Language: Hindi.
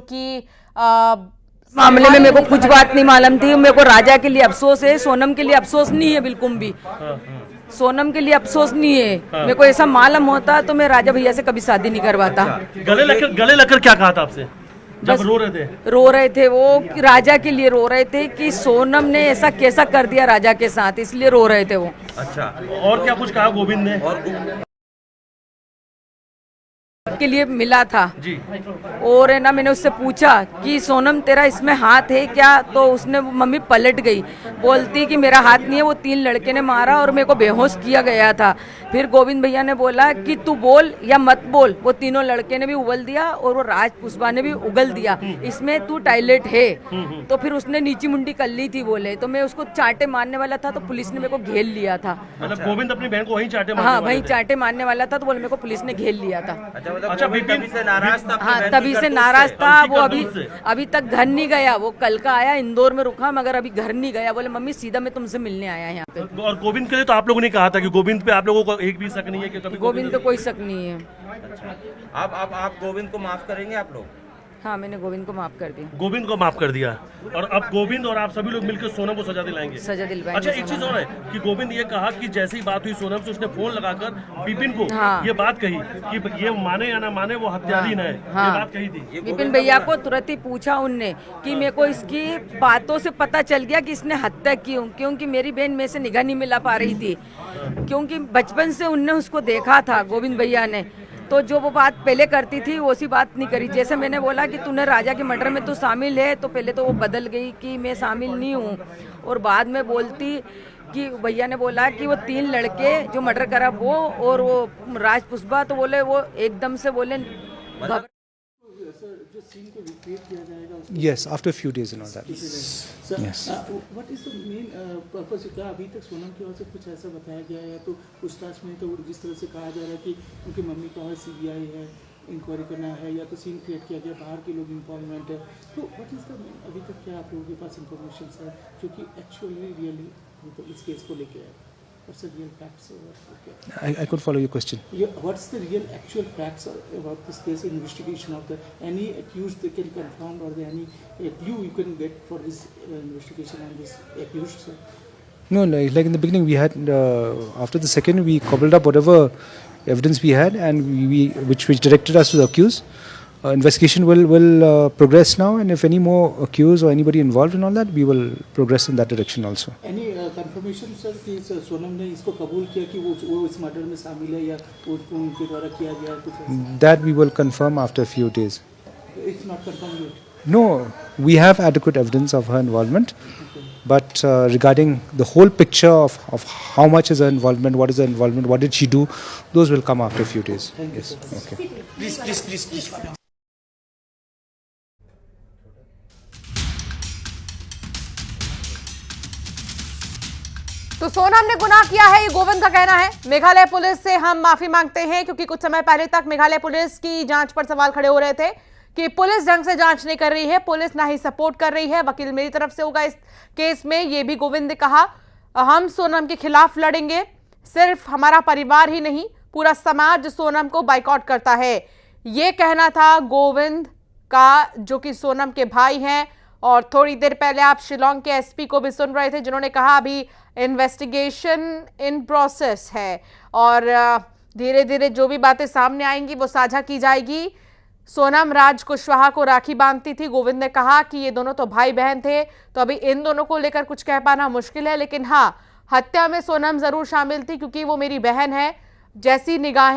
कि मामले में मेरे को कुछ बात नहीं मालूम थी। मेरे को राजा के लिए अफसोस है, सोनम के लिए अफसोस नहीं है, बिल्कुल भी सोनम के लिए अफसोस नहीं है। मेरे को ऐसा मालूम होता तो मैं राजा भैया से कभी शादी नहीं करवाता। गले लगकर क्या कहा था आपसे जब रो रहे थे वो राजा के लिए रो रहे थे कि सोनम ने ऐसा कैसा कर दिया राजा के साथ, इसलिए रो रहे थे वो। अच्छा, और क्या कुछ कहा गोविंद ने? के लिए मिला था जी। और है ना, मैंने उससे पूछा कि सोनम तेरा इसमें हाथ है क्या, तो उसने मम्मी पलट गई, बोलती कि मेरा हाथ नहीं है, वो 3 लड़के ने मारा और मेरे को बेहोश किया गया था। फिर गोविंद भैया ने बोला कि तू बोल या मत बोल, वो तीनों लड़के ने भी उगल दिया और वो राज पुष्पा ने भी उगल दिया, इसमें तू टॉयलेट है। तो फिर उसने नीची मुंडी कर ली थी बोले, तो मैं उसको चांटे मारने वाला था तो पुलिस ने मेरे को घेर लिया था। मतलब गोविंद अपनी बहन को वहीं चांटे मारने हाँ, वहीं चांटे मारने वाला था, तो बोले मेरे को पुलिस ने घेर लिया था। अच्छा, तभी से नाराज था? हाँ, तभी से नाराज था वो। अभी तक घर नहीं गया वो। कल का आया, इंदौर में रुका, मगर अभी घर नहीं गया। बोले मम्मी सीधा मैं तुमसे मिलने आया यहाँ पे। और गोविंद के लिए तो आप लोगों ने कहा था कि गोविंद पे आप लोगों को एक भी शक नहीं है कि कभी? गोविंद तो कोई शक नहीं है। अच्छा, आप गोविंद को माफ करेंगे आप लोग? हाँ, मैंने गोविंद को माफ कर दिया। गोविंद को माफ कर दिया, और अब गोविंद और आप सभी लोग मिलकर सोनम को सजा दिलाएंगे? सजा दिलवाएंगे। अच्छा, एक चीज और है कि गोविंद ये कहा कि जैसी बात हुई सोनम से, उसने फोन लगाकर विपिन को ये बात कही कि ये माने या ना माने वो हत्याधीन है। ये बात कही थी। विपिन भैया को तुरंत ही पूछा उनने कि मेरे को इसकी बातों से पता चल गया कि इसने हत्या की, क्योंकि मेरी बहन में से निगाह नहीं मिला पा रही थी, क्योंकि बचपन से उनने उसको देखा था गोविंद भैया ने। तो जो वो बात पहले करती थी वैसी बात नहीं करी। जैसे मैंने बोला कि तूने राजा के मर्डर में तो शामिल है, तो पहले तो वो बदल गई कि मैं शामिल नहीं हूँ, और बाद में बोलती कि भैया ने बोला कि वो 3 लड़के जो मर्डर करा वो और वो राज पुष्पा, तो बोले वो एकदम से बोले Yes, after a few days and all that. Sir, yes. What is the main purpose? क्या अभी तक सोनम की ओर से कुछ ऐसा बताया गया है? तो पूछताछ में तो जिस तरह से कहा जा रहा है कि उनकी मम्मी का CBI है, इंक्वायरी करना है, या तो सीन क्रिएट किया गया, बाहर के लोग इन्वॉल्वमेंट है, तो व्हाट इज द अभी तक क्या आप लोगों के पास इंफॉर्मेशन है जो कि एक्चुअली रियली तो इस केस को लेके है? What's the real facts? Okay. I could follow your question. Yeah, what's the real actual facts about this case investigation of the any accused they can confirm, or any clue you can get for this investigation on this accused? Sir? No, like in the beginning we had after the second we cobbled up whatever evidence we had, and we which directed us to the accused. Investigation will progress now, and if any more accused or anybody involved in all that, we will progress in that direction also. Any confirmation sir कि सोनम ने इसको कबूल किया कि वो इस मर्डर में शामिल है या उनके द्वारा किया गया है कुछ? That we will confirm after a few days. It's not confirmed yet. No, we have adequate evidence of her involvement, but regarding the whole picture of how much is her involvement, what is her involvement, what did she do, those will come after a few days. Yes. Okay. Please. तो सोनम ने गुनाह किया है, ये गोविंद का कहना है। मेघालय पुलिस से हम माफी मांगते हैं, क्योंकि कुछ समय पहले तक मेघालय पुलिस की जांच पर सवाल खड़े हो रहे थे कि पुलिस ढंग से जांच नहीं कर रही है, पुलिस ना ही सपोर्ट कर रही है, वकील मेरी तरफ से होगा इस केस में, ये भी गोविंद ने कहा। हम सोनम के खिलाफ लड़ेंगे, सिर्फ हमारा परिवार ही नहीं पूरा समाज सोनम को बाइकआउट करता है, ये कहना था गोविंद का, जो कि सोनम के भाई हैं। और थोड़ी देर पहले आप शिलोंग के एसपी को भी सुन रहे थे, जिन्होंने कहा अभी इन्वेस्टिगेशन इन प्रोसेस है और धीरे धीरे जो भी बातें सामने आएंगी वो साझा की जाएगी। सोनम राज कुशवाहा को राखी बांधती थी। गोविंद ने कहा कि ये दोनों तो भाई बहन थे, तो अभी इन दोनों को लेकर कुछ कह पाना मुश्किल है, लेकिन हाँ, हत्या में सोनम जरूर शामिल थी, क्योंकि वो मेरी बहन है, जैसी निगाहें